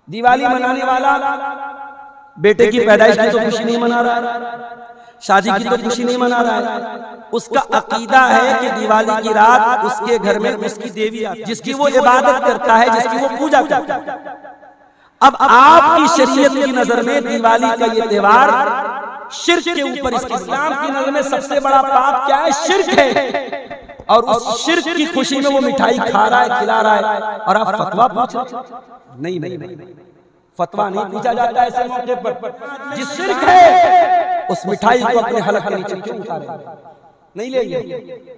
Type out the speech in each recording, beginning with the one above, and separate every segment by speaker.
Speaker 1: दिवाली मनाने वाला बेटे की पैदाइश की तो खुशी नहीं मना रहा है, शादी की तो खुशी नहीं मना रहा है। उसका अकीदा है कि दिवाली की रात उसके घर में उसकी देवी आती है, जिसकी वो इबादत करता है, जिसकी वो पूजा करता है। अब आपकी शरीयत की नजर में दिवाली का ये त्योहार शिर्क के ऊपर, इस्लाम की नजर में सबसे बड़ा पाप क्या है? शिर्क है। और उस शिर्क की खुशी में वो मिठाई खा रहा है, खिला रहा है, और आप फतवा पूछ रहे? नहीं नहीं नहीं, फतवा नहीं पूछा जाता ऐसे मौके पर। जिस शिर्क है उस मिठाई को अपने हलक के नीचे क्यों उतारे? नहीं लेंगे,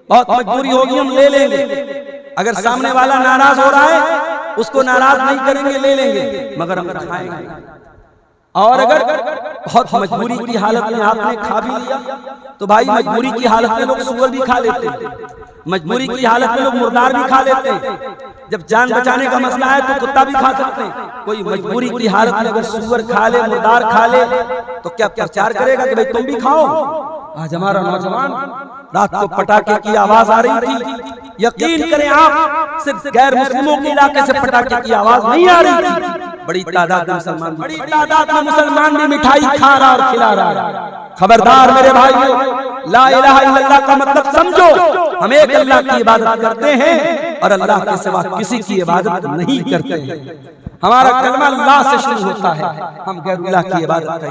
Speaker 1: बहुत मजबूरी होगी हम ले लेंगे। अगर सामने वाला नाराज हो रहा है उसको नाराज नहीं करेंगे, ले लेंगे, मगर हम खाएंगे। और अगर बहुत मजबूरी की हालत में आपने खा भी लिया तो भाई, मजबूरी की हालत में लोग सूअर भी खा लेते हैं, मजबूरी की हालत में लोग मुर्दार भी खा लेते हैं। जब जान बचाने का मसला है तो कुत्ता भी खा सकते हैं। कोई मजबूरी की हालत में अगर सूअर खा ले, मुर्दार खा ले, तो क्या प्रचार करेगा कि भाई तुम भी खाओ? आज हमारा नौजवान, रात को पटाखे की आवाज आ रही थी, यकीन करें आप, सिर्फ गैर मुस्लिमों के इलाके से पटाखे की आवाज नहीं आ रही थी, बड़ी तादाद में मुसलमान भी मिठाई खा रहा और खिला रहा। खबरदार मेरे भाइयों, ला इलाहा इल्लल्लाह का मतलब समझो। हम एक अल्लाह की इबादत करते हैं और अल्लाह के सिवा किसी की इबादत नहीं करते हैं। हमारा कलमा अल्लाह से शुरू होता है, हम गैरुल्लाह की इबादत करते।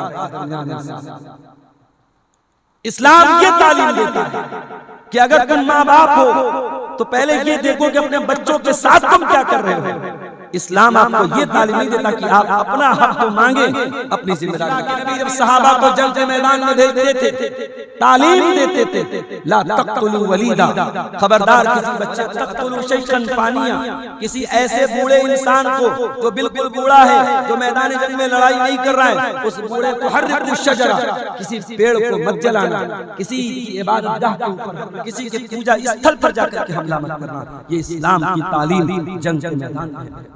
Speaker 1: इस्लाम ये तालीम देता है कि अगर तुम माँ बाप हो तो पहले ये देखो कि अपने बच्चों के साथ तुम क्या कर रहे हो। इस्लाम आपको ये तालीम नहीं देता कि आप अपना हक तो मांगे, अपनी जिम्मेदारी। नबी जब सहाबा को जंग के मैदान में भेजते थे, तालीम देते थे, ला तक़तुलू वलीदा, खबरदार किसी बच्चे, तक़तुलू शैखन फानिया, किसी ऐसे बूढ़े इंसान को जो बिल्कुल बूढ़ा है, जो मैदान जंग में लड़ाई नहीं कर रहा है, उस बूढ़े को हर्रिकू शजरा, किसी पेड़ को मत जलाना, किसी इबादतगाह के ऊपर, किसी के पूजा स्थल पर जाकर के हमला मत करना। ये इस्लाम की तालीम जंग के मैदान में है।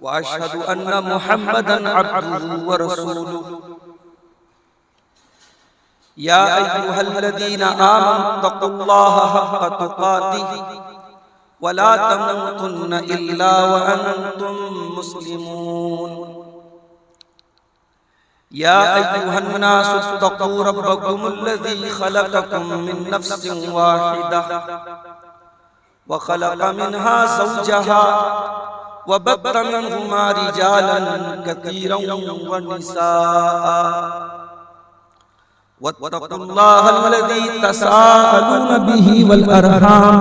Speaker 2: वअशहदु अन्ना मुहम्मदन अब्दुहु व रसूलुहु या अय्युहल्लज़ीना आमनु तक़ुल्लाहा हक़्क़ तुक़ातिहि व ला तमूतुन्ना इल्ला व अंतुम मुस्लिमून। या अय्युहन्नासु इत्तक़ू रब्बकुमुल्लज़ी खलक़कुम मिन नफ्सिन वाहिदा व खलक़ मिन्हा ज़ौजहा वबत्त मिनहुमा रिजालन कसीरन व निसाअ वत्तक़ुल्लाहल्लज़ी तसाअलून बिही वल अरहाम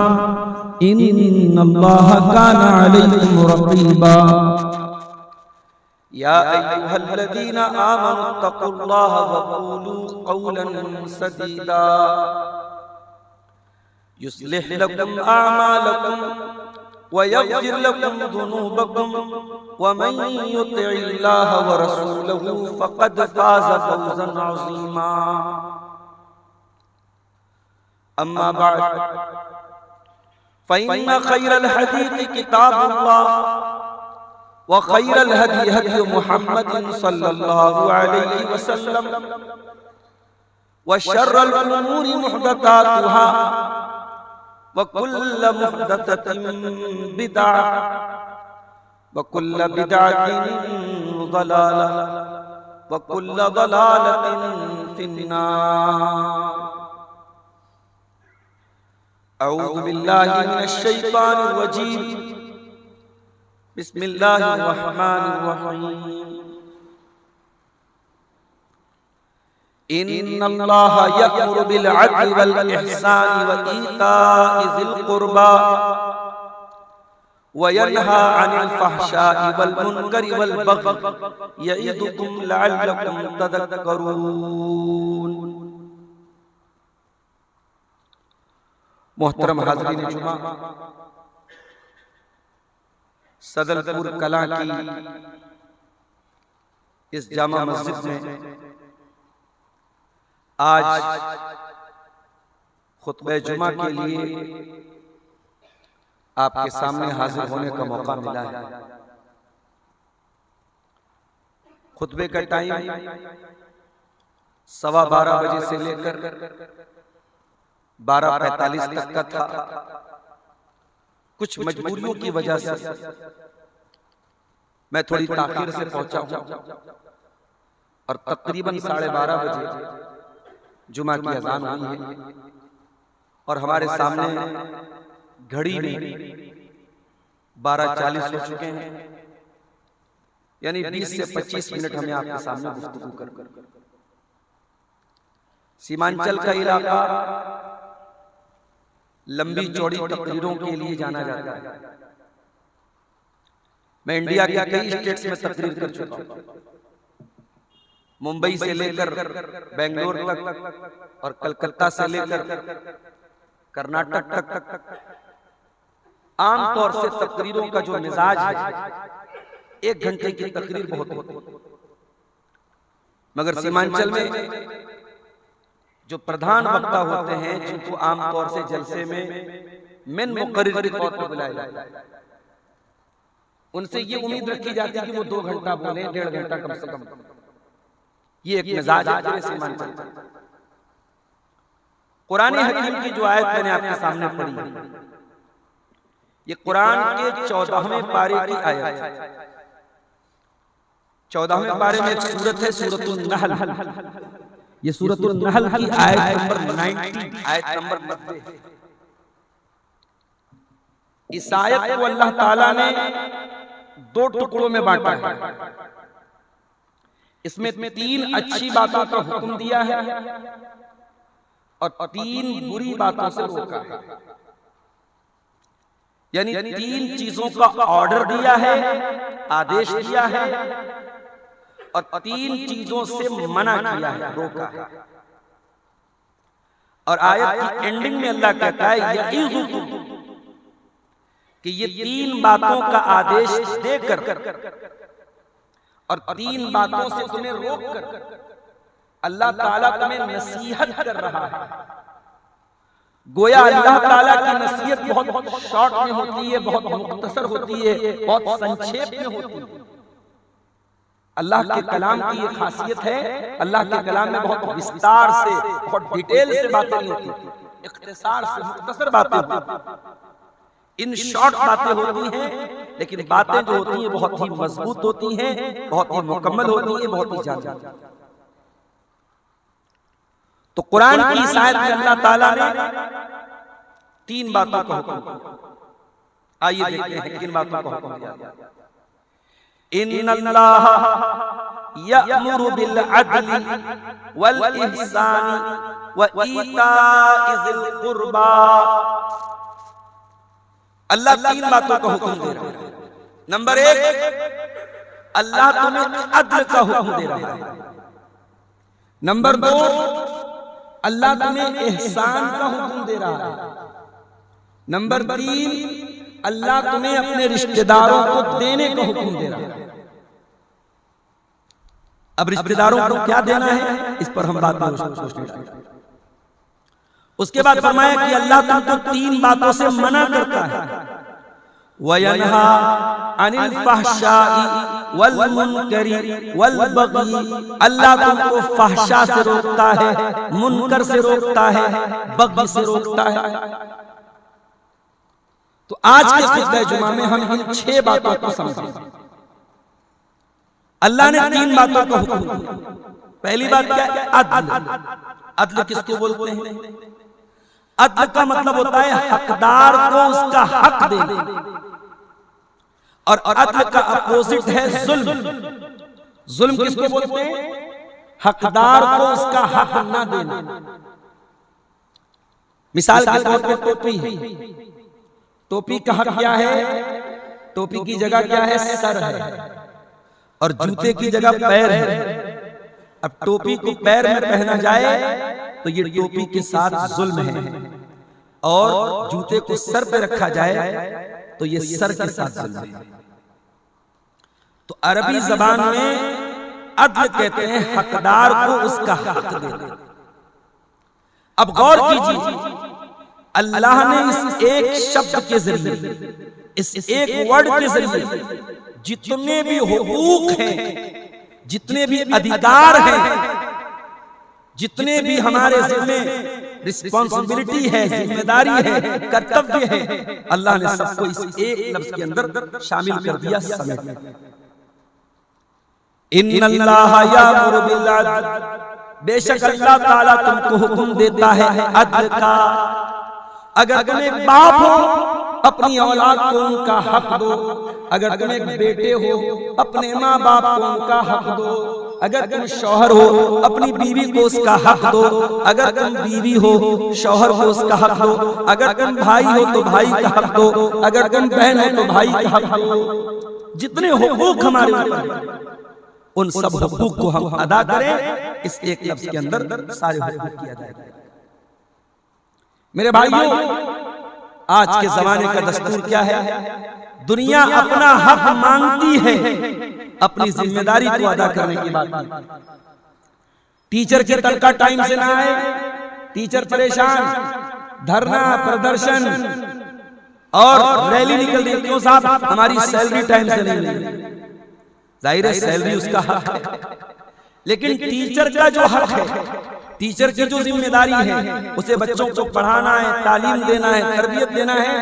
Speaker 2: इन्नल्लाहा काना अलैकुम रक़ीबा। या अय्युहल्लज़ीना आमनु इत्तक़ुल्लाहा व क़ूलू क़ौलन सदीदा युस्लिह लकुम अअमालकुम वयग़फ़िर लकुम ज़ुनूबकुम वमन युतिइल्लाह व रसूलहु फ़क़द फ़ाज़ फ़ौज़न अज़ीमा। अम्मा बअद फ़इन्न ख़ैरल हदीस किताबुल्लाह व ख़ैरल हदी हदी मुहम्मदिन सल्लल्लाहु अलैहि वसल्लम व शर्रल उमूरि मुहदसातुहा वकुल्ल मुहदसतिन बिदअह वकुल्ल बिदअतिन ज़लालह वकुल्ल ज़लालतिन फिन्नार। अऊज़ु बिल्लाहि मिनश शैतानिर रजीम। बिस्मिल्लाहिर रहमानिर रहीम। इन्नल्लाहा यअमुरु बिल अदलि वल इहसानि व ईताइ ज़िल क़ुर्बा व यन्हा अनिल फ़हशाइ वल मुनकरि वल बग़ि यइदुकुम लअल्लकुम तज़क्करून। मोहतरम हाज़रीन जुमा, सदलपुर कला की इस जामा मस्जिद में आज खुतबे जुमा के लिए आपके सामने हाजिर होने का मौका मिला है। खुतबे का टाइम 12:15 बजे से लेकर 12:45 तक का था। कुछ मजबूरियों की वजह से मैं थोड़ी ताखिर से पहुंचा हूं और तकरीबन 12:30 बजे जुमा की अजान हुई है और हमारे सामने घड़ी में 12:40 हो चुके हैं, यानी 20 से 25 मिनट हमें आपके सामने गुफ्तगू कर। सीमांचल का इलाका लंबी चौड़ी तकरीरों के लिए जाना जाता है। मैं इंडिया के कई स्टेट्स में तकरीर कर चुका हूं, मुंबई से लेकर बेंगलोर तक और कलकत्ता से लेकर कर्नाटक तक। आमतौर से तकरीरों का जो मिजाज है 1 घंटे की तकरीर बहुत होती है, मगर सीमांचल में जो प्रधान वक्ता होते हैं जिनको आमतौर से जलसे में मेन मुकर्रिर के तौर पर बुलाया जाता है, उनसे ये उम्मीद रखी जाती है कि वो 2 घंटा बोले, 1.5 घंटा कम से कम। ये एक मिजाज है सीमांचल। कुरान हकीम की जो आयत मैंने आपके सामने पढ़ी है, ये कुरान के 14वें पारे की आयत है। 14वें पारे में एक सूरत है, सूरतुन नहल। ये सूरतुन नहल की आयत नंबर 90, आयत नंबर 90। इस आयत को अल्लाह ताला ने 2 टुकड़ों में बांटा है। इसमें 3 अच्छी बातों का हुक्म दिया है और 3 बुरी बातों से रोका है, यानी 3 चीजों का ऑर्डर दिया है, आदेश दिया है, और 3 चीजों से मना किया है, रोका है। और आयत की एंडिंग में अल्लाह कहता है यईज़ुकुम, कि ये 3 बातों का आदेश देकर और 3 बातों से तुम्हें रोककर अल्लाह ताला तुम्हें नसीहत कर रहा है। गोया अल्लाह ताला की नसीहत बहुत शॉर्ट में होती है, बहुत मुख्तसर होती है, बहुत संक्षेप में होती है। अल्लाह के कलाम की ये खासियत है, अल्लाह के कलाम में बहुत विस्तार से, बहुत डिटेल से बातें नहीं होती, इख्तिसार से मुख्तसर बातें होती। इन शॉर्ट बातें होती हैं, लेकिन बातें जो होती हैं बहुत ही मजबूत होती हैं, बहुत ही मुकम्मल होती हैं, बहुत ही जानी। तो कुरान की इस आयत में अल्लाह ताला ने 3 बातों का हुक्म दिया। आइए देखते हैं किन बातों का हुक्म दिया। इन्नल्लाह यअमुरु बिल अदली वल इहसानी व ईताइ ज़िल कुर्बा। अल्लाह 3 बातों का हुक्म दे रहा है। नंबर 1, अल्लाह तुम्हें अदल का हुक्म दे रहा है। नंबर 2, अल्लाह तुम्हें एहसान का हुक्म दे रहा है। नंबर 3, अल्लाह तुम्हें अपने रिश्तेदारों को देने का हुक्म दे रहा है। अब रिश्तेदारों को क्या देना है, इस पर हम बात सोचने लगे। उसके बाद फरमाया कि अल्लाह तुमको 3 बातों से मना करता है। वयनहा अनिल फहशाई वल मुनकरी वल बगी। अल्लाह तुमको फहशा से रोकता है, मुनकर से रोकता है, बगी से रोकता है। तो आज के खुतबे जुमा में हम इन 6 बातों को समझेंगे। अल्लाह ने 3 बातों का हुक्म दिया। पहली बात क्या है? अदल। अदल किसको बोलते हैं? अदल का मतलब होता है हकदार को उसका हक देना, और अदल का अपोजिट है जुल्म। जुल्म किसको बोलते हैं? हकदार को उसका हक ना देना। मिसाल के तौर पर टोपी है। टोपी का हक क्या है? टोपी की जगह क्या है? सर है, और जूते की जगह पैर है। अब टोपी को पैर में पहना जाए तो ये टोपी के साथ जुल्म है, और जूते को सर पे रखा जाए तो ये सर के साथ जुल्म है। तो अरबी जबान में अदल कहते हैं हकदार को उसका हक देना। अब गौर कीजिए, अल्लाह ने इस एक शब्द के जरिए, इस एक वर्ड के जरिए जितने भी हुकूक हैं, जितने भी अधिकार हैं, जितने भी हमारे जिम्मे रिस्पॉन्सिबिलिटी है, जिम्मेदारी है, कर्तव्य है, अल्लाह ने सबको इस एक लफ्ज के अंदर शामिल कर दिया, समेट दिया।
Speaker 1: इन्नल्लाह यामुरु बिल अदल, बेशक अल्लाह ताला तुमको हुक्म देता है अदल का। अगर तुम एक बाप हो अपनी औलाद को उनका हक दो, अगर तुम एक बेटे हो अपने माँ बाप को उनका हक दो, अगर तुम शौहर हो अपनी बीवी को उसका हक दो, अगर तुम बीवी हो शौहर को उसका हक दो, अगर तुम भाई हो तो भाई का हक दो, अगर तुम बहन हो तो भाई का हक दो। जितने हुकूक हमारे ऊपर उन सब हुकूक को हम अदा करें, इस एक लफ्ज के अंदर सारे हुकूक किया जाएगा। मेरे भाइयों, आज के जमाने का दस्तूर क्या है? दुनिया अपना हक मांगती है, अपनी जिम्मेदारी को अदा करने की बात नहीं। टीचर की तनख्वाह टाइम से ना आए, टीचर परेशान, धरना प्रदर्शन और रैली निकल रही है, क्यों साहब? हमारी सैलरी टाइम से नहीं मिली। जाहिर है सैलरी उसका हक है, लेकिन टीचर का जो हक है, टीचर की जो जिम्मेदारी है, उसे बच्चों को पढ़ाना है, तालीम देना है, तरबियत देना है।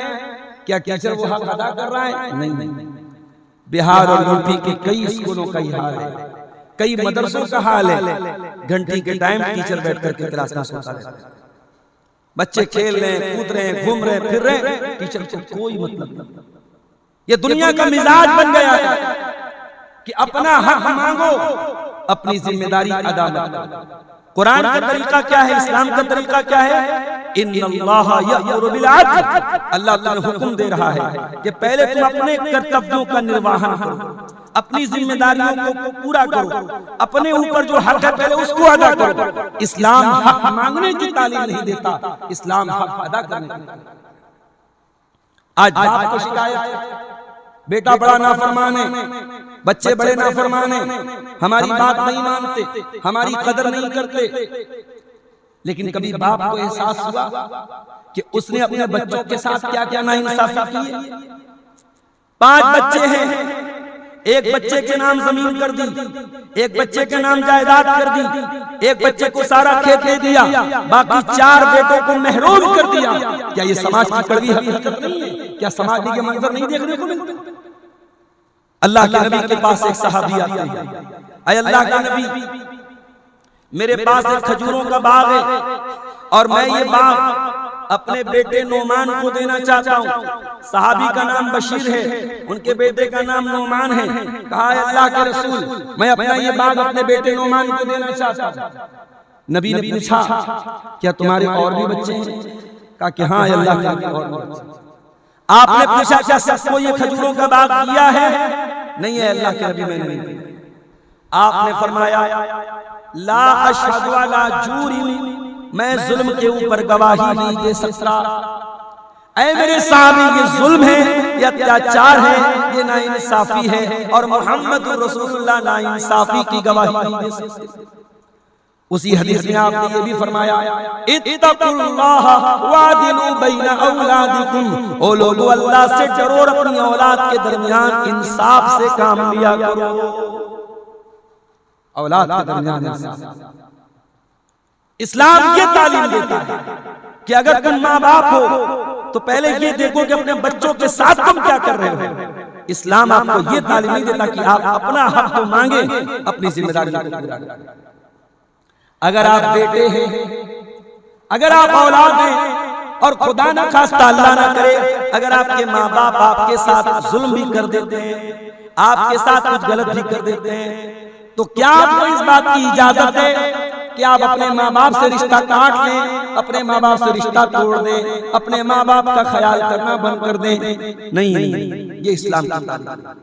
Speaker 1: क्या टीचर वो हक अदा कर रहा है? नहीं। बिहार और यूपी के कई स्कूलों का ही हाल है, कई मदरसों का हाल है। घंटी के टाइम टीचर बैठ करके क्लास में सोता है, बच्चे खेल रहे हैं, कूद रहे हैं, घूम रहे हैं, फिर रहे हैं, टीचर को कोई मतलब नहीं। ये दुनिया का मिजाज बन गया है कि अपना हक मांगो, अपनी जिम्मेदारी अदा मत करो। कुरान का तरीका क्या है? इस्लाम का तरीका क्या है? इन्नल्लाह यअमुरु बिल अदल, अल्लाह तुम्हें हुक्म दे रहा है कि पहले तुम अपने कर्तव्यों का निर्वहन करो, अपनी जिम्मेदारियों को पूरा करो, अपने ऊपर जो हक है पहले उसको अदा करो। इस्लाम हक मांगने की तालीम नहीं देता, इस्लाम हक अदा करने की। आज बाप को शिकायत, बेटा बड़ा नाफरमान है, बच्चे बड़े नाफरमान हैं, हमारी बात नहीं मानते, हमारी कदर नहीं करते। लेकिन कभी बाप को एहसास हुआ कि उसने अपने बच्चों के साथ क्या क्या नाइंसाफी की है? 5 बच्चे हैं, एक बच्चे के नाम जमीन कर दी, एक बच्चे के नाम जायदाद कर दी, एक बच्चे को सारा खेत दे दिया, बाकी 4 बेटों को महरूम कर दिया। क्या ये समाज की कड़वी हकीकत नहीं है? क्या समाज के मंजर नहीं देखने को मिलते? अल्लाह के नबी के पास एक सहाबी आते हैं, अय अल्लाह के नबी, मेरे पास एक खजूरों का बाग है और मैं ये बाग अपने बेटे नोमान को देना चाहता हूँ। सहाबी का नाम बशीर है, उनके बेटे का नाम नोमान है। कहा, अल्लाह के रसूल, मैं अपना ये बाग अपने बेटे नोमान को देना चाहता हूँ। नबी ने पूछा, क्या तुम्हारे और भी बच्चे हैं? कहा कि हाँ अल्लाह के नबी, और बच्चे। आपने पूछा, क्या सबको ये खजूरों का बाग दिया है? नहीं है अल्लाह के नबी, मैंने नहीं दिया। आपने फरमाया, ला अशहदु अला जूरी, मैं जुल्म के ऊपर गवाही नहीं दे सकता। ऐ मेरे साहबी, ये जुल्म है, ये अत्याचार है, ये नाइंसाफी है, और मोहम्मद रसूलुल्लाह नाइंसाफी की गवाही नहीं दे सकते। उसी हदीस में आपने ये भी फरमाया, इत्तकुल्लाह वादिलू बैना औलादिकुम, ओ लोगो अल्लाह से डरो और अपनी औलाद के दरमियान इंसाफ से काम लिया करो। औलाद के दरमियान इंसाफ, इस्लाम ये तालीम देता है कि अगर तुम माँ बाप हो तो पहले ये देखो कि अपने बच्चों के साथ तुम क्या कर रहे हो। इस्लाम आपको ये तालीम नहीं देता कि आप अपना हक तो मांगे, अपनी जिम्मेदारी को पूरा करें। अगर आप बेटे हैं, अगर आप औलाद हैं, और खुदा ना खास्ता अल्लाह ना करे अगर आपके माँ बाप आपके साथ जुल्म भी कर देते हैं, आपके साथ कुछ गलत भी कर देते हैं, तो क्या आपको इस बात की इजाजत है कि आप अपने माँ बाप से रिश्ता काट लें, अपने माँ बाप से रिश्ता तोड़ दें, अपने माँ बाप का ख्याल करना बंद कर दें? नहीं, ये इस्लाम की तालीम।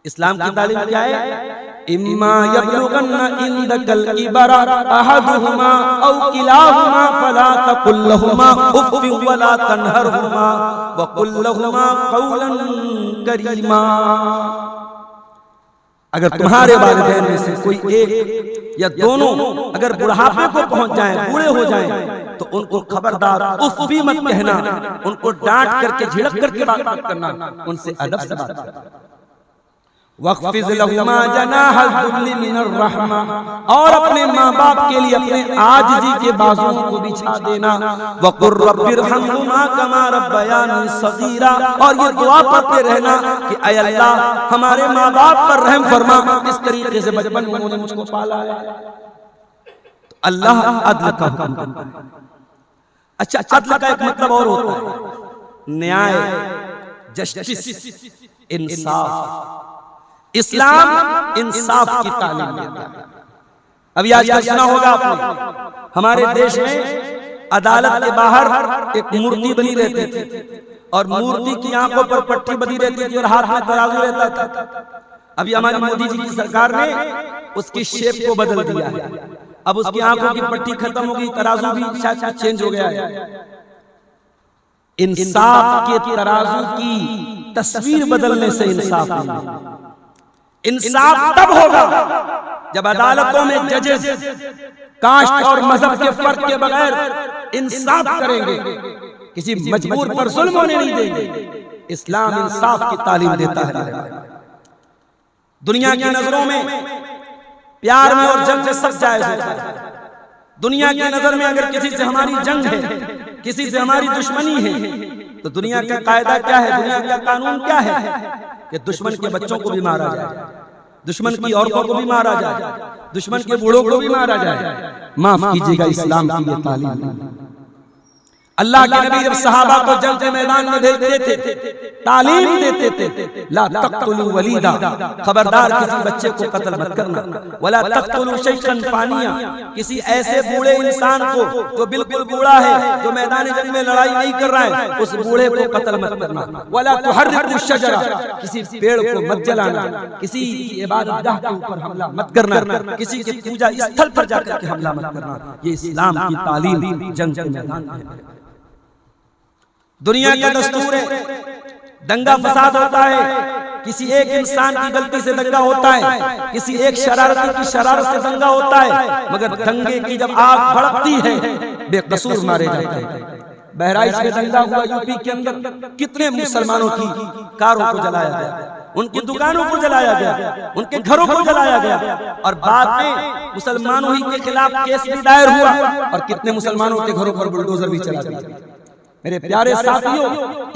Speaker 1: इस्लाम की तालीम क्या है? इम्मा यबलुगन्ना इंदकल किबरा अहदुहुमा औ किलाहुमा फला तकुल लहुमा उफ़्फ़िन वला तनहरहुमा वकुल लहुमा क़ौलन करीमा। अगर तुम्हारे वालिदैन में से कोई एक या दोनों अगर बुढ़ापे को पहुंच जाएं, बूढ़े हो जाएं, तो उनको खबरदार उफ भी मत कहना, उनको डांट करके झिड़क करके बात करना, उनसे अदब से बात करना। वक़्फ़िज़ लहुमा जनाहल दुल्ली मिनर रहमा, और अपने माँ बाप के लिए अपने आजिज़ी के बाजुओं को बिछा देना। वक़ुर रब्बिरहम्हुमा कमा रब्बयानी सगीरा, और ये दुआ पढ़ते रहना कि ऐ अल्लाह हमारे माँ बाप पर रहम फरमा, इस तरीके से बचपन में उन्होंने मुझको पाला है। तो अल्लाह अदल का हुक्म करता है। अच्छा, अदल का एक मतलब और होता है न्याय, जस्टिस, इंसाफ। इस्लाम इंसाफ की तालीम देता है। अभी आजकल सुना होगा आपने, हमारे देश में अदालत के बाहर एक मूर्ति बनी रहती थी और मूर्ति की आंखों पर पट्टी बनी रहती थी और हाथ में तराजू रहता था। अभी हमारी मोदी जी की सरकार ने उसकी शेप को बदल दिया है। अब उसकी आंखों की पट्टी खत्म हो गई, तराजू भी शायद चेंज हो गया है। इंसाफ के तराजू की तस्वीर बदलने से इंसाफ नहीं। इंसाफ तब होगा जब अदालतों में जजेस कास्ट और मजहब के फर्क के बगैर इंसाफ करेंगे, किसी मजबूर पर जुल्म होने नहीं देंगे। इस्लाम इंसाफ की तालीम देता है। दुनिया की नजरों में प्यार में और जंग में सब जायज होता है। दुनिया की नजर में अगर किसी से हमारी जंग है, किसी से हमारी दुश्मनी है, तो दुनिया का कायदा क्या है, दुनिया का कानून क्या है कि दुश्मन के बच्चों को भी मारा जाए, दुश्मन की औरतों को भी मारा जाए, दुश्मन के बूढ़ों को भी मारा जाए। माफ कीजिएगा, इस्लाम की ये तालीम। अल्लाह के नबी जब सहाबा को जंग के मैदान में भेजते थे, तालीम देते थे, ला तक़्तुलू वलीदा, खबरदार किसी बच्चे को कत्ल मत करना। वला तक़्तुलू शैखन फानिया, किसी ऐसे बूढ़े इंसान को जो बिल्कुल बूढ़ा है, जो मैदान जंग में लड़ाई नहीं कर रहा है, उस बूढ़े को कत्ल मत करना। वला तुहर्रिकू शजरा, किसी पेड़ को मत जलाना, किसी की इबादतगाह के ऊपर हमला मत करना, किसी के पूजा स्थल पर जाकर के हमला मत करना। ये इस्लाम की तालीम जंग के मैदान में है। दुनिया का दस्तूर है, दंगा फसाद होता है, किसी एक इंसान की गलती से दंगा होता है, किसी एक शरारती की शरारत से दंगा होता है, मगर दंगे की जब आग भड़कती है बेकसूर मारे जाते हैं। बहराइच में दंगा हुआ, यूपी के अंदर कितने मुसलमानों की कारों को जलाया गया, उनकी दुकानों को जलाया गया, उनके घरों को जलाया गया, और बाद में मुसलमानों ही के खिलाफ केस भी दायर हुआ और कितने मुसलमानों के घरों पर बुलडोजर भी चला दिया। मेरे प्यारे साथियों,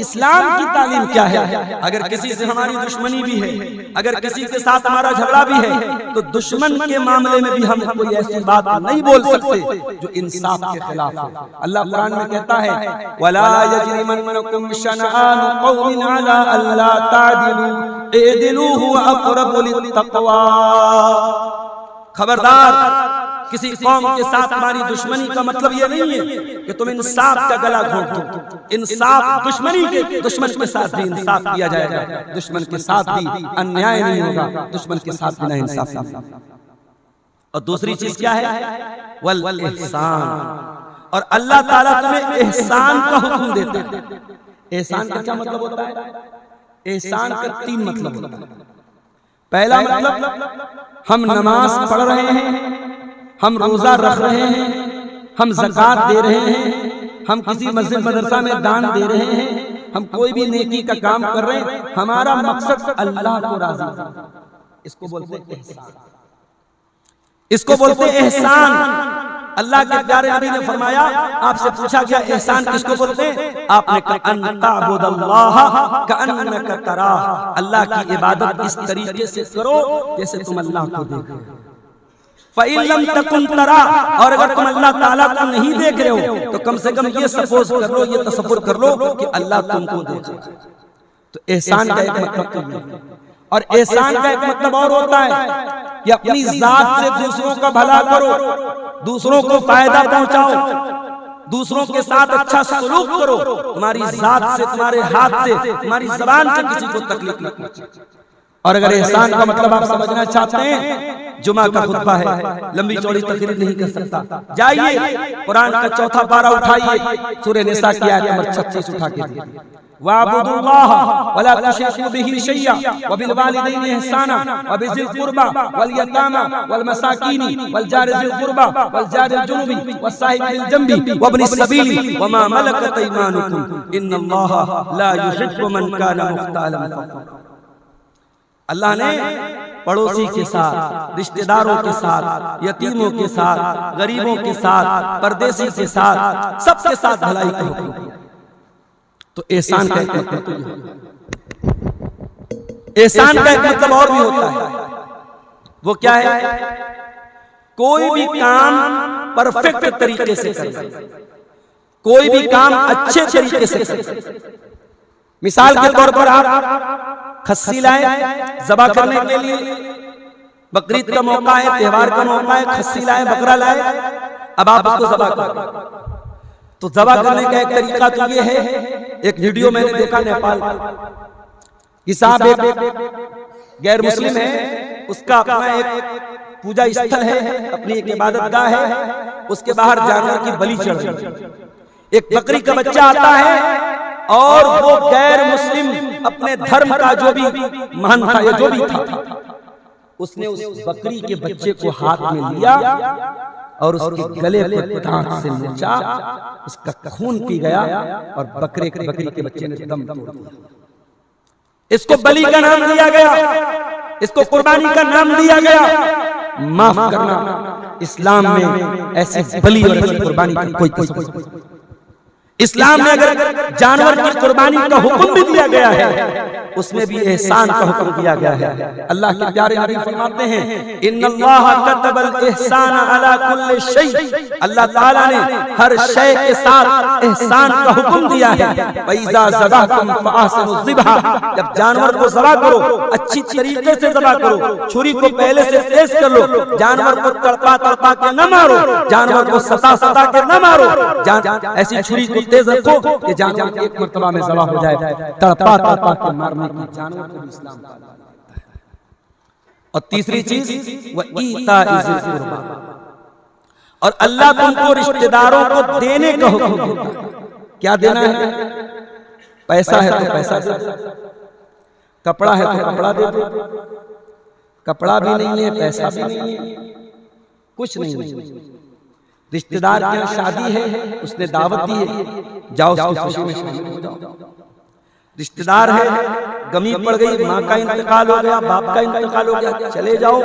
Speaker 1: इस्लाम की तालीम क्या है? अगर किसी से हमारी दुश्मनी भी है, अगर किसी के साथ हमारा झगड़ा भी है, तो दुश्मन के मामले में भी हम कोई ऐसी बात नहीं बोल सकते जो इंसाफ के खिलाफ है। अल्लाह कुरान में कहता है, वला यजरिमन्नकुम शनआनु कौमिन अला अल्ला तादिलू इदिलू हुवा अक़रबु लित्तक़वा। खबरदार, किसी कौम के साथ हमारी दुश्मनी का मतलब ये नहीं है कि तुम इंसाफ का गला घोंट दो। इंसाफ दुश्मन के साथ भी इंसाफ किया जाएगा, दुश्मन के साथ भी अन्याय नहीं होगा, दुश्मन के साथ भी ना इंसाफ होगा। और दूसरी चीज क्या है? वल एहसान। और अल्लाह ताला तुम्हें एहसान का हुक्म देता है। एहसान का क्या मतलब होता है? एहसान का 3 मतलब होता है। पहला मतलब, हम नमाज पढ़ रहे हैं, हम रोजा रख रहे हैं, हम ज़कात दे रहे हैं, हम किसी मस्जिद मदरसा में दान दे रहे हैं, हम कोई भी नेकी का काम कर रहे हैं, हमारा मकसद अल्लाह को राज़ी करना। इसको बोलते हैं एहसान। इसको बोलते हैं एहसान। अल्लाह के प्यारे नबी ने फरमाया, आपसे पूछा गया एहसान किसको बोलते हैं? आपने कहा अन ताबुदल्लाह कअन्नका तराह, अल्लाह की इबादत इस तरीके से करो जैसे तुम अल्लाह को देखो। फ़इल्लम तकुन तरा, और अगर तुम अल्लाह ताला को नहीं देख रहे हो तो कम से कम ये सपोज कर लो, ये तसव्वुर कर लो कि अल्लाह तुमको देख रहा है। तो एहसान का एक मतलब है। और एहसान का एक मतलब और होता है कि अपनी जात से दूसरों का भला करो, दूसरों को फायदा पहुंचाओ, दूसरों के साथ अच्छा सलूक करो। तुम्हारी जात से, तुम्हारे हाथ से, तुम्हारी जुबान से किसी को तकलीफ न पहुंचे। और अगर एहसान का मतलब आप समझना चाहते हैं, जुमा का खुतबा है, लंबी चौड़ी तकरीर नहीं कर सकता, जाइए कुरान का 4था पारा उठाइए, सूरह निसा की आयत नंबर 36 उठा के दीजिए। वाबुदुल्लाह वला तुशरिकू बिही शैया वबिल वालिदैनि इहसाना वबिज़िल कुर्बा वल यतामा वल मसाकीनी वल जारि ज़िल कुर्बा वल जारि जुनुबी वस्साहिबि बिल जंबी वब्नि सबीली वमा मलकत अयमानुकुम इन्नल्लाहा ला युहिब्बु मन काना मुख्तालन फखूरा। अल्लाह ने पड़ोसी के साथ, रिश्तेदारों के साथ, यतीमों के साथ, गरीबों के साथ, परदेसी के साथ, सबके साथ भलाई का हुक्म दिया। तो एहसान का एक मतलब तो ये होता है। एहसान का एक मतलब और भी होता है, वो क्या है? कोई भी काम परफेक्ट तरीके से करना, कोई भी काम अच्छे तरीके से करना। मिसाल के तौर पर आप खस्सी लाए ज़बा करने के लिए, बकरीद का मौका है, त्योहार का मौका है, खस्सी लाए, बकरा लाए, अब आप उसको ज़बा करें। तो ज़बा करने का एक तरीका तो ये है, एक वीडियो मैंने देखा नेपाल कि साहब एक गैर मुस्लिम है, उसका अपना एक पूजा स्थल है, अपनी एक इबादत गाह है, उसके बाहर जानवर की बलि चढ़ रही। एक बकरी का बच्चा आता है और वो गैर मुस्लिम अपने धर्म का जो भी महान था या जो भी था, उसने उस बकरी के बच्चे को हाथ में लिया और उसके गले को दांत से नोचा, उसका खून पी गया और बकरी के बच्चे ने दम तोड़ दिया। इसको बलि का नाम दिया गया, इसको कुर्बानी का नाम दिया गया। माफ करना, इस्लाम में ऐसी बलि और ऐसी कुर्बानी की कोई कसम नहीं। इस्लाम में अगर जानवर की कुर्बानी का हुक्म भी दिया गया है, उसमें भी एहसान का हुक्म दिया गया है। अल्लाह के प्यारे नबी फरमाते हैं, इन्नल्लाह कतबल एहसान अला कुल्li शै। अल्लाह ताला ने हर शय के साथ एहसान का हुक्म दिया है। वइज़ा ज़बहतुम फअहसिनु ज़िबहा, जब जानवर को ज़बह करो अच्छी तरीके से ज़बह करो, छुरी को पहले से तेज कर लो, जानवर को तड़पा तड़पा के न मारो, जानवर को सता सता के न मारो, ऐसी छुरी को तेज रखो कि जानवर एक मर्तबा में ज़बह हो जाए। तड़पा तड़पा के मारने की जानवर को इस्लाम का। और तीसरी चीज वह ईताइज़िल कुर्बा, और अल्लाह तुमको रिश्तेदारों को देने का हुक्म देता है। क्या देना है? पैसा है तो पैसा दे दो, कपड़ा है तो कपड़ा दे दो, कपड़ा भी नहीं है, पैसा भी नहीं है, कुछ नहीं है। रिश्तेदार की शादी है, उसने दावत दी है, जाओ उसकी खुशी में शामिल हो जाओ। रिश्तेदार है, गमी पड़ गई, माँ का इंतकाल हो गया, बाप का इंतकाल हो गया, चले जाओ,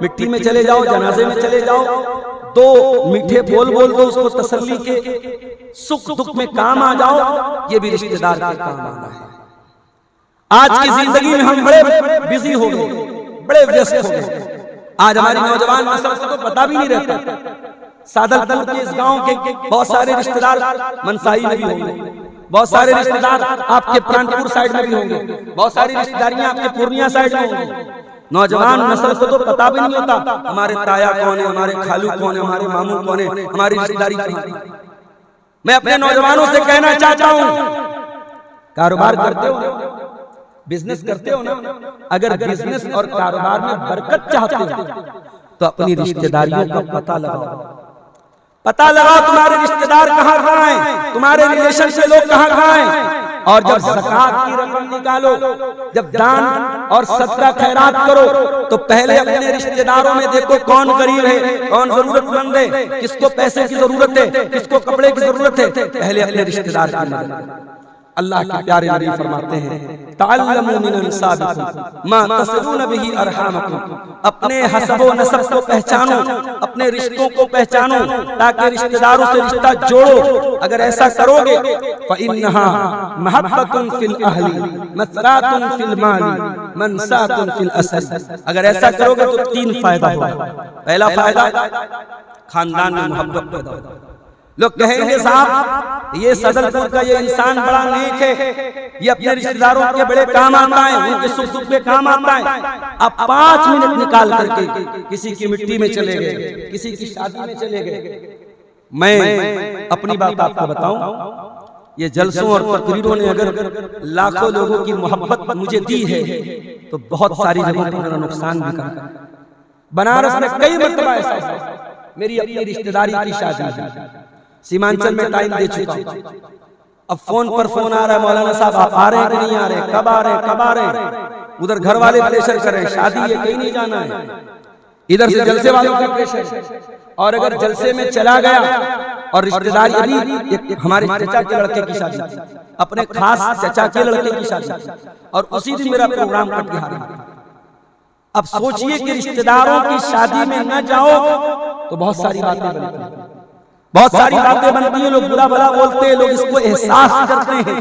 Speaker 1: मिट्टी में चले जाओ, जनाजे में चले जाओ, दो मीठे बोल बोल दो उसको तसल्ली के, सुख दुख में काम आ जाओ। ये भी रिश्तेदार का काम आना है। आज की जिंदगी में हम बड़े बिजी हो गए, बड़े व्यस्त हो गए। आज हमारी नौजवान नस्ल को तो पता भी नहीं रहता। सादल तल के इस गांव के बहुत सारे रिश्तेदार मनसाई में भी होंगे, बहुत सारे रिश्तेदार आपके प्राणपुर साइड में भी होंगे, बहुत सारी रिश्तेदारियां आपके पूर्णिया साइड में होंगी। नौजवान नस्ल को तो पता भी नहीं होता हमारे ताया कौन है, हमारे खालू कौन है, हमारे मामू कौन है, हमारी रिश्तेदारी कौन है। मैं अपने नौजवानों से कहना चाहता हूं, कारोबार करते हो, बिजनेस करते हो ना, अगर बिजनेस और कारोबार में बरकत चाहते हो तो अपनी रिश्तेदारियों का पता लगाओ। पता लगाओ तुम्हारे रिश्तेदार कहाँ कहाँ हैं, तुम्हारे रिलेशन से लोग कहाँ कहाँ हैं। और जब ज़कात की रकम निकालो, जब दान और सदका खैरात करो, तो पहले अपने रिश्तेदारों में देखो कौन गरीब है, कौन जरूरतमंद है, किसको पैसे की जरूरत है, किसको कपड़े की जरूरत है, पहले अपने रिश्तेदार की मदद। अल्लाह के प्यारे नबी फरमाते हैं, तअल्लमू मिन अंसाबिकुम मा तसिलून बिही अरहामकुम। अपने हसब व नसब को पहचानो, अपने रिश्तों को पहचानो, ताकि रिश्तेदारों से रिश्ता जोड़ो। अगर ऐसा करोगे फइन्नहा महब्बतुन फिल अहली मसरातुन फिल माली मनसातुन फिल असर। अगर ऐसा करोगे तो तीन फायदा होगा। पहला फायदा, खानदान में मोहब्बत पैदा होगा। लोग कहेंगे साहब ये सदलपुर का ये इंसान बड़ा नेक है, ये अपने रिश्तेदारों के बड़े काम आता है, उनके सुख दुख में काम आता है। अब 5 मिनट निकाल करके किसी की मिट्टी में चले गए, किसी की शादी में चले गए। मैं अपनी बात आपको बताऊं, ये जलसों और तकरीरों ने अगर लाखों लोगों की मोहब्बत मुझे दी है तो बहुत सारी जगहों पर मेरा नुकसान भी करा। बनारस में कई मरतबा ऐसा मेरी अपनी रिश्तेदारी की शादी, सीमांचल में टाइम दे चुका हूं। अब फोन पर फोन आ रहा है, मौलाना साहब आप आ रहे हैं कि नहीं आ रहे, कब आ रहे हैं, कब आ रहे हैं। उधर घर वाले प्रेशर कर रहे हैं, शादी है कहीं नहीं जाना है, इधर से जलसे वालों का प्रेशर। और अगर जलसे में चला गया और रिश्तेदारी, अभी हमारे चचा के लड़के की शादी थी, अपने खास चचा के लड़के की शादी, और उसी दिन मेरा प्रोग्राम कट गया। अब सोचिए कि रिश्तेदारों की शादी में न जाओ तो बहुत सारी बातें बनती हैं, बहुत सारी बातें बनती हैं, लोग बुरा भला बोलते हैं, लोग इसको एहसास करते हैं।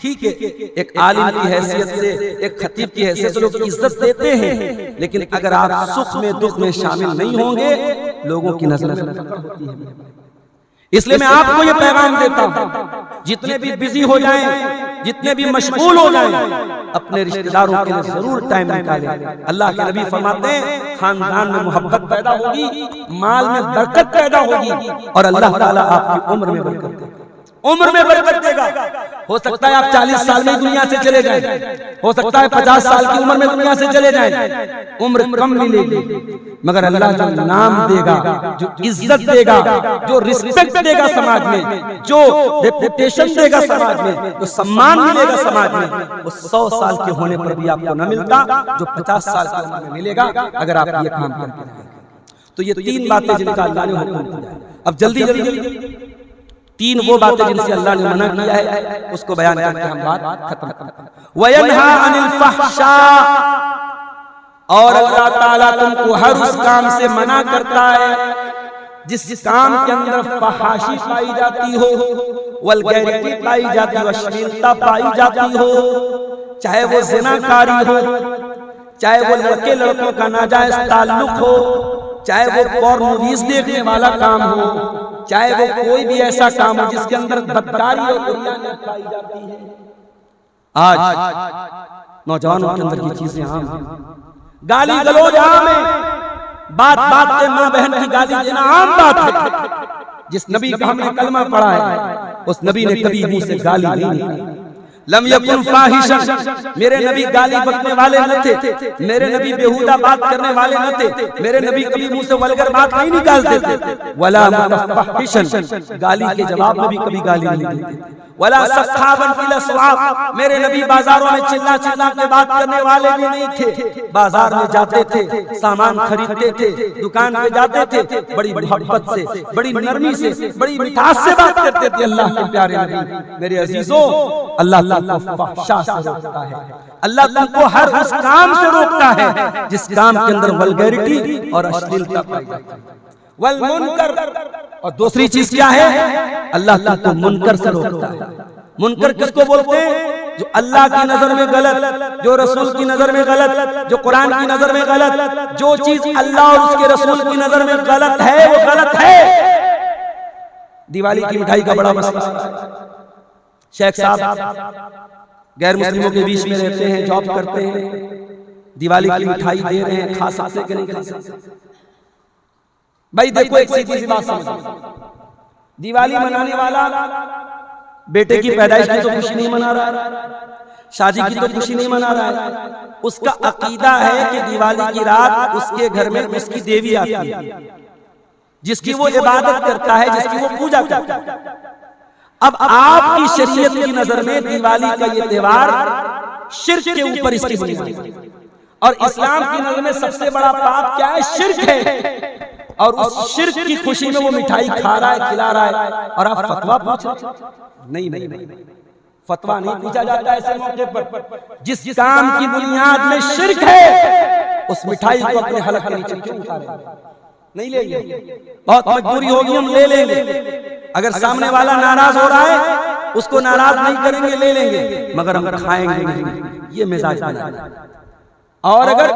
Speaker 1: ठीक है, एक आलिम की हैसियत से, एक खतीब की हैसियत से लोग इज्जत देते हैं, लेकिन अगर आप सुख में दुख में शामिल नहीं होंगे लोगों की नजर होती है। इसलिए मैं आपको ये पैगाम देता हूं, जितने भी बिजी हो जाएं, जितने भी मशगूल हो जाएं, अपने रिश्तेदारों के लिए जरूर टाइम निकालें। अल्लाह के नबी फरमाते हैं खानदान में मोहब्बत पैदा होगी, माल में बरकत पैदा होगी और अल्लाह ताला आपकी उम्र में बरकत देगा, उम्र में बरकत देगा। हो सकता है आप 40 साल में दुनिया से चले जाएं, हो सकता है 50 साल की उम्र में दुनिया से चले जाएं, उम्र कम मिलेगी, मगर अल्लाह जो नाम देगा, जो इज्जत देगा, जो रिस्पेक्ट देगा समाज में, जो रेपुटेशन देगा समाज में, जो सम्मान मिलेगा समाज में, वो 100 साल के होने पर भी आपको न मिलता जो 50 साल की उम्र में मिलेगा अगर आप ये काम करते हैं। तो ये 3 बातें जिनका अल्लाह ने हुक्म दिया है। अब जल्दी जल्दी 3 वो बातें जिनसे अल्लाह ने मना किया है उसको बयान करके हम बात खत्म करते हैं। वयन्हा अनिल फहशा, और अल्लाह ताला तुमको हर उस काम से मना करता है जिस काम के अंदर फहाशी पाई जाती हो, वल्गैरिटी पाई जाती हो, अश्लीलता पाई जाती हो, चाहे वो ज़िनाकारी हो, चाहे वो लड़के लड़कों का नाजायज ताल्लुक हो, चाहे वो पोर्न मूवीज देखने वाला काम हो, चाहे वो कोई भी ऐसा काम हो जिसके अंदर बदकारी और बुराई पाई जाती है। आज नौजवानों के अंदर ये चीजें आम हैं, गाली गलौज आम है, बात बात पे माँ बहन की गाली देना आम बात है। जिस नबी का हमने कलमा पढ़ा है उस नबी ने कभी मुंह से गाली नहीं निकाली। लम यकुन फाहिशन, मेरे नबी गाली बकने वाले न थे, मेरे नबी बेहुदा बात करने वाले न थे, मेरे नबी कभी मुंह से वल्गर बात नहीं निकालते थे। वला मुतफहिशन, गाली के जवाब में भी कभी गाली नहीं देते थे। वला सखाबन फिल अस्वाक, मेरे नबी बाजारों में चिल्ला चिल्ला के बात करने वाले भी नहीं थे। बाजार में जाते थे, सामान खरीदते थे, दुकान पे जाते थे, बड़ी मोहब्बत से, बड़ी नरमी से, बड़ी मिठास से बात करते थे। अल्लाह के प्यारे नबी, मेरे अजीजों, अल्लाह फहशा से रोकता है, अल्लाह तुमको हर उस काम से रोकता है जिस काम के अंदर वल्गैरिटी और अश्लीलता पाई जाती है। वल मुनकर, और दूसरी चीज क्या है, अल्लाह तुमको मुनकर से रोकता है। मुनकर किसको बोलते हैं? जो अल्लाह की नजर में गलत, जो रसूल की नजर में गलत, जो कुरान की नजर में गलत, जो चीज अल्लाह और उसके रसूल की नजर में गलत है वो गलत है। दिवाली की मिठाई का बड़ा मसला, शेख साहब गैर मुस्लिमों के बीच में रहते हैं, जॉब करते हैं, दिवाली की मिठाई दे रहे हैं, खा सकते कि नहीं खा सकते? भाई देखो एक सीधी सी बात समझो, दिवाली मनाने वाला बेटे की पैदाइश की तो खुशी नहीं मना रहा है, शादी की तो खुशी नहीं मना रहा है, उसका अकीदा है कि दिवाली की रात उसके घर में उसकी देवी आती है, जिसकी वो इबादत करता है, जिसकी वो पूजा करता है। अब आपकी शरीयत की नजर में दिवाली का ये त्योहार शिर्क के ऊपर इसकी बुनियाद, और इस्लाम की नजर में सबसे बड़ा पाप क्या है? शिर्क है। और उस शिर्क की खुशी में वो मिठाई खा रहा है, खिला रहा है, और आप फतवा पूछ रहे हैं? नहीं, फतवा नहीं पूछा जाता ऐसे मौके पर। जिस काम की बुनियाद में शिर्क है उस मिठाई को अपने हलक के नीचे क्यों उतारें? नहीं लेंगे, बहुत मजबूरी होगी हम ले लेंगे। अगर सामने वाला नाराज हो रहा है उसको नाराज नहीं करेंगे, ले लेंगे, मगर हम खाएंगे नहीं, ये मिजाज बना। और अगर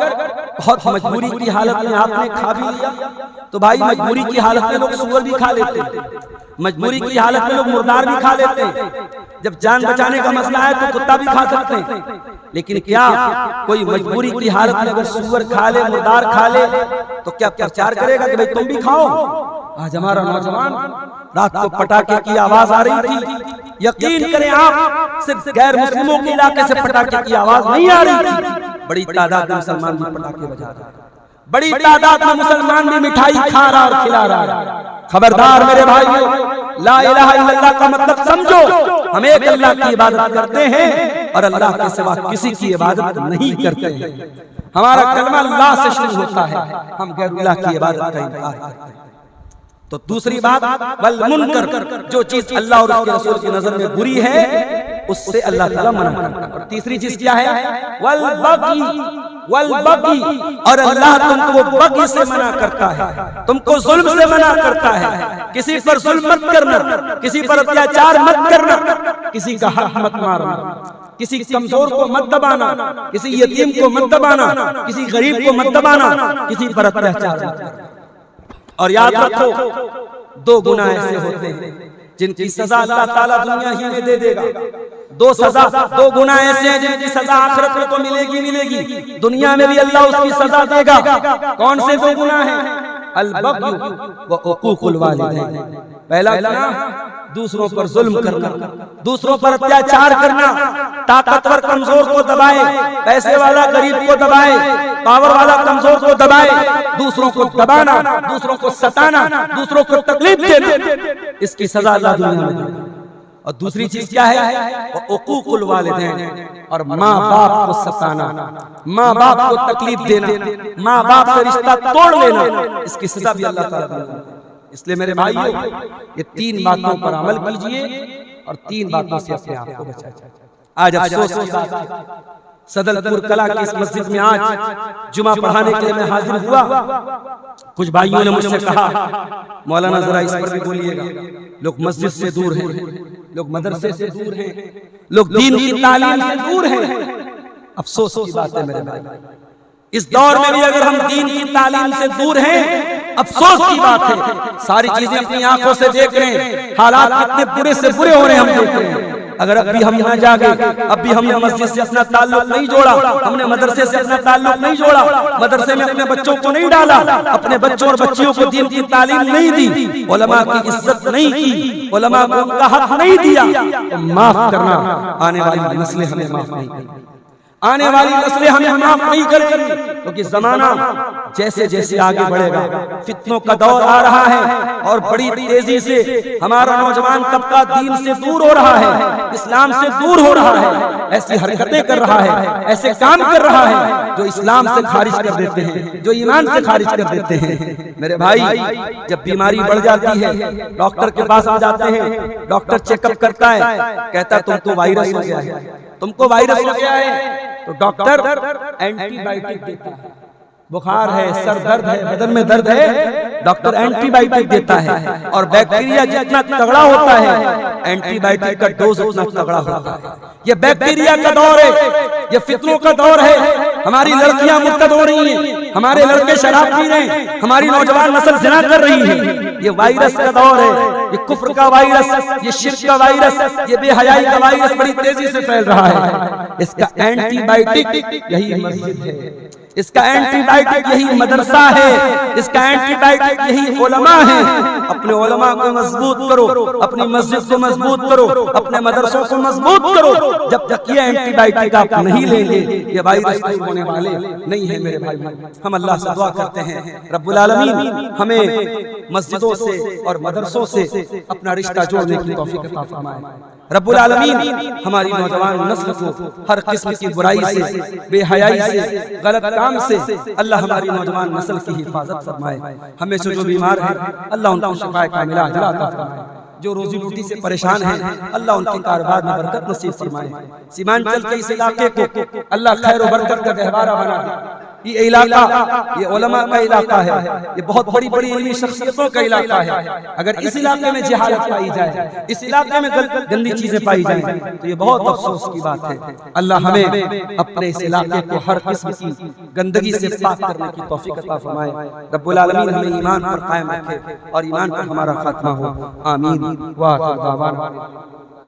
Speaker 1: बहुत मजबूरी की हालत में आपने खा भी लिया तो भाई मजबूरी की हालत में लोग सूअर भी खा लेते हैं, मजबूरी की हालत में लोग मुर्दार भी खा लेते हैं। जब जान बचाने का मसला है तो कुत्ता भी खा सकते हैं, लेकिन क्या कोई मजबूरी की हालत में अगर सूअर खा ले, मुर्दार खा ले, तो क्या प्रचार करेगा कि भाई तुम भी खाओ? आज हमारा नौजवान, रात को पटाखे की आवाज आ रही थी, यकीन करें आप, सिर्फ गैर मुस्लिमों के इलाके से पटाखे की आवाज नहीं आ रही थी, बड़ी तादाद में मुसलमान भी पटाखे बजा रहे हैं, बड़ी तादाद में मुसलमान भी मिठाई खा रहा और खिला रहा है। खबरदार मेरे भाइयों, ला इलाहा इल्लल्लाह का मतलब समझो। हम एक अल्लाह की इबादत करते हैं और अल्लाह के सिवा किसी की इबादत नहीं करते हैं। हमारा कलमा अल्लाह से शुरू होता है, हम गैरुल्लाह की इबादत का इनकार करते हैं। तो दूसरी बात, वल मुनकर, जो चीज अल्लाह और उसके रसूल की नजर में बुरी है उससे अल्लाह ताला मना करता है। और तीसरी चीज क्या है? वल बगी, और अल्लाह तुमको बगी से मना करता है, तुमको जुल्म से मना करता है। किसी पर जुल्म मत करना, किसी पर अत्याचार मत करना, किसी का हक मत मारना, किसी कमजोर को मत दबाना, किसी यतीम को मत दबाना, किसी गरीब को मत दबाना, किसी पर अत्याचार मत करना। और याद रखो, दो गुनाह ऐसे होते हैं जिनकी सजा अल्लाह ताला दुनिया ही में दे देगा। दो गुनाह ऐसे हैं जिनकी सजा आखिरत में तो मिलेगी, दुनिया में भी अल्लाह उसकी सजा देगा। कौन से दो गुनाह हैं? अल-बग़्य व उक़ूक़ुल वालिदैन। पहला गुनाह दूसरों पर जुल्म करना, दूसरों पर अत्याचार करना, ताकतवर कमजोर को दबाए, पैसे वाला गरीब को दबाए, पावर वाला कमजोर को दबाए, दूसरों को दबाना, दूसरों को सताना, दूसरों को तकलीफ देना, इसकी सजा अल्लाह दुनिया में देगा। और दूसरी चीज क्या है? उक़ूक़ुल वालिदैन, और माँ बाप को सताना, माँ बाप को तकलीफ देना, माँ बाप से रिश्ता तोड़ लेना, इसकी सजा भी अल्लाह ताला देगा। इसलिए मेरे भाइयों, ये तीन बातों पर अमल कीजिए और तीन बातों से अपने आप को बचाइए। आज अफसोस की बात है, सदलपुर कला की इस मस्जिद में आज जुमा पढ़ाने के लिए मैं हाजिर हुआ। कुछ भाइयों ने मुझसे कहा, मौलाना जरा इस पर भी बोलिएगा, लोग मस्जिद से दूर हैं, लोग मदरसे से दूर हैं, लोग दीन की तालीम से दूर हैं। अफसोस की बात है मेरे भाई, इस दौर में भी अगर हम दीन की तालीम से दूर हैं, अफसोस की बात है। सारी चीजें अपनी आंखों से देख रहे हैं, हालात कितने बुरे से बुरे हो रहे हैं हम देख रहे हैं। अगर अब भी हम यहाँ जागे, अब भी हमने मस्जिद से अपना ताल्लुक नहीं जोड़ा, हमने मदरसे से अपना ताल्लुक नहीं जोड़ा, मदरसे में अपने बच्चों को नहीं डाला, अपने बच्चों और बच्चियों को दीन की तालीम नहीं दी, उलमा की इज्जत नहीं की, उलमा को उनका हक नहीं दिया, तो माफ करना, आने वाली नस्लें हमें माफ नहीं करेंगी, आने वाली नस्लें हमें माफ नहीं करेंगी। क्योंकि जमाना जैसे जैसे आगे बढ़ेगा, फितनों का दौर आ रहा है और बड़ी तेजी से हमारा नौजवान तबका दीन से दूर हो रहा है, इस्लाम से दूर हो रहा है, ऐसी हरकतें कर रहा है, ऐसे काम कर रहा है जो इस्लाम से खारिज कर देते हैं, जो ईमान से खारिज कर देते हैं। मेरे भाई, जब बीमारी बढ़ जाती है, डॉक्टर के पास आ जाते हैं, डॉक्टर चेकअप करता है, कहता तुमको वायरस हो गया है, तुमको वायरस हो गया है, तो डॉक्टर एंटीबायोटिक देता है। बुखार है, सर दर्द है, बदन में दर्द है, डॉक्टर एंटीबायोटिक देता है। और बैक्टीरिया जितना तगड़ा होता है, एंटीबायोटिक का डोज उतना तगड़ा होता है। ये बैक्टीरिया का दौर है, ये फितनों का दौर है। हमारी लड़कियां मुर्तद हो रही हैं, हमारे लड़के शराब पी रहे हैं, हमारी नौजवान नस्ल ज़िना कर रही है। ये वायरस का दौर है, ये कुफ्र का वायरस, ये शिर्क का वायरस, ये बेहयाई का वायरस बड़ी तेजी से फैल रहा है। इसका एंटीबायोटिक यही मस्जिद है, इसका एंटीबायोटिक यही मदरसा है, इसका एंटीबायोटिक यही उलमा है। अपने उलमा को मजबूत करो, अपनी मस्जिद को मजबूत करो, अपने मदरसों को मजबूत करो। जब तक ये एंटीबायोटिक आप नहीं लेंगे, ये वायरस दूर होने वाले नहीं है मेरे भाई। हम अल्लाह से दुआ करते हैं, रब्बुल आलमीन हमें मस्जिदों से और मदरसों से अपना रिश्ता जोड़ने की तौफीक अता फरमाए। रब्बुल आलमीन हमारी नौजवान नस्ल को हर किस्म की बुराई से, बेहयाई से, गलत काम से अल्लाह हमारी नौजवान नस्ल की हिफाजत फरमाए। हमें से जो बीमार है, अल्लाह उनको शिफा कामिला अता फरमाए। जो रोजी रोटी से परेशान हैं, अल्लाह उनके कारोबार में बरकत नसीब फरमाए। सीमांचल के इस इलाके को अल्लाह खैर और बरकत का गहवारा बना दे। ये इलाका, ये उलमा का इलाका है, ये बहुत बड़ी बड़ी इल्मी शख्सियतों का इलाका है। अगर इस इलाके में जहालत पाई जाए, इस इलाके में गंदी चीजें पाई जाए, तो ये बहुत अफसोस की बात है। अल्लाह हमें अपने इस इलाके को हर किस्म की गंदगी से पाक करने की तौफीक अता फरमाए। रब्बुल आलमीन हमें ईमान पर कायम रखे और ईमान पर हमारा खात्मा हो। आमीन। वाह।